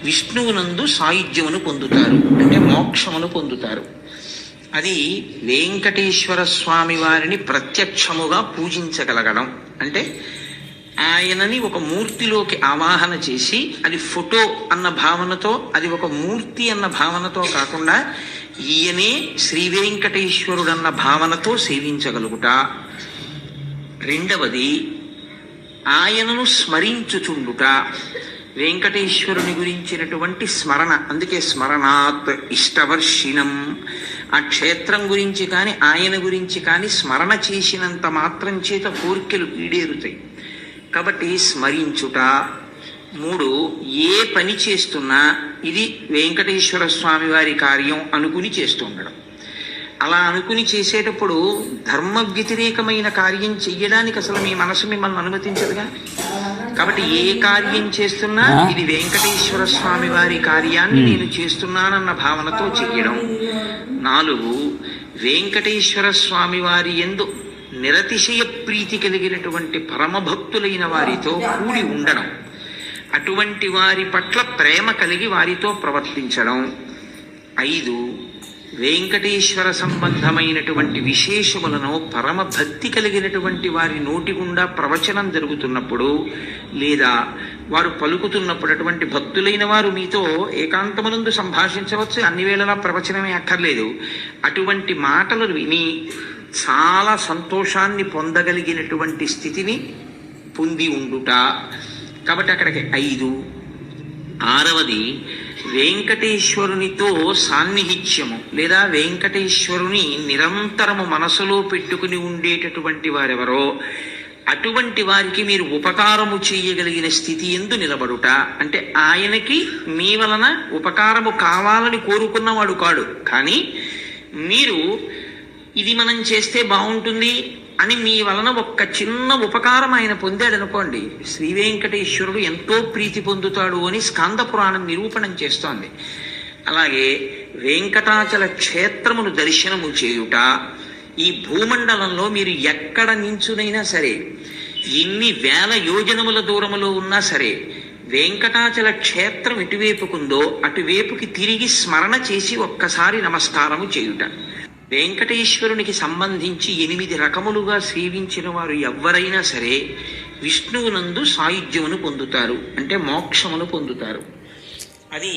విష్ణువునందు సాయుధ్యమును పొందుతారు, అంటే మోక్షమును పొందుతారు. అది వెంకటేశ్వర స్వామి వారిని ప్రత్యక్షముగా పూజించగలగడం. అంటే ఆయనని ఒక మూర్తిలోకి ఆవాహన చేసి, అది ఫోటో అన్న భావనతో, అది ఒక మూర్తి అన్న భావనతో కాకుండా ఈయనే శ్రీ వెంకటేశ్వరుడన్న భావనతో సేవించగలుగుట. రెండవది ఆయనను స్మరించుచుండుట. వెంకటేశ్వరుని గురించినటువంటి స్మరణ, అందుకే స్మరణాత్ ఇష్టవర్షిణం. ఆ క్షేత్రం గురించి కానీ ఆయన గురించి కానీ స్మరణ చేసినంత మాత్రం చేత కోరికలు ఈడేరుతాయి. కాబట్టి స్మరించుట. 3, ఏ పని చేస్తున్నా ఇది వెంకటేశ్వర స్వామి వారి కార్యం అనుకుని చేస్తూ ఉండడం. అలా అనుకుని చేసేటప్పుడు ధర్మ వ్యతిరేకమైన కార్యం చెయ్యడానికి అసలు మీ మనసు మిమ్మల్ని అనుమతించదుగా. కాబట్టి ఏ కార్యం చేస్తున్నా ఇది వెంకటేశ్వర స్వామి వారి కార్యాన్ని నేను చేస్తున్నానన్న భావనతో చెయ్యడం. 4, వెంకటేశ్వర స్వామి వారి యందు నిరతిశయ ప్రీతి కలిగినటువంటి పరమభక్తులైన వారితో కూడి ఉండడం, అటువంటి వారి పట్ల ప్రేమ కలిగి వారితో ప్రవర్తించడం. 5, వెంకటేశ్వర సంబంధమైనటువంటి విశేషములను పరమ భక్తి కలిగినటువంటి వారి నోటి గుండా ప్రవచనం జరుగుతున్నప్పుడు లేదా వారు పలుకుతున్నప్పుడు, అటువంటి భక్తులైన వారు మీతో ఏకాంతమునందు సంభాషించవచ్చు, అన్ని వేళలా ప్రవచనమే అక్కర్లేదు. అటువంటి మాటలు విని చాలా సంతోషాన్ని పొందగలిగినటువంటి స్థితిని పొంది ఉండుట. కాబట్టి అక్కడికి 5. 6వది వెంకటేశ్వరునితో సాన్నిహిత్యము లేదా వెంకటేశ్వరుని నిరంతరము మనసులో పెట్టుకుని ఉండేటటువంటి వారెవరో అటువంటి వారికి మీరు ఉపకారము చేయగలిగిన స్థితి ఎందు నిలబడుట. అంటే ఆయనకి మీ వలన ఉపకారము కావాలని కోరుకున్నవాడు కాడు, కానీ మీరు ఇది మనం చేస్తే బాగుంటుంది అని మీ వలన ఒక్క చిన్న ఉపకారం ఆయన పొందాడు అనుకోండి, శ్రీ వెంకటేశ్వరుడు ఎంతో ప్రీతి పొందుతాడు అని స్కాంద పురాణం నిరూపణం చేస్తోంది. అలాగే వెంకటాచల క్షేత్రమును దర్శనము చేయుట. ఈ భూమండలంలో మీరు ఎక్కడ నించునైనా సరే, ఎన్ని వేల యోజనముల దూరములో ఉన్నా సరే, వెంకటాచల క్షేత్రం ఎటువైపుకుందో అటువైపుకి తిరిగి స్మరణ చేసి ఒక్కసారి నమస్కారము చేయుట. వెంకటేశ్వరునికి సంబంధించి 8 రకములుగా సేవించిన వారు ఎవ్వరైనా సరే విష్ణువునందు సాయుధ్యమును పొందుతారు, అంటే మోక్షమును పొందుతారు. అది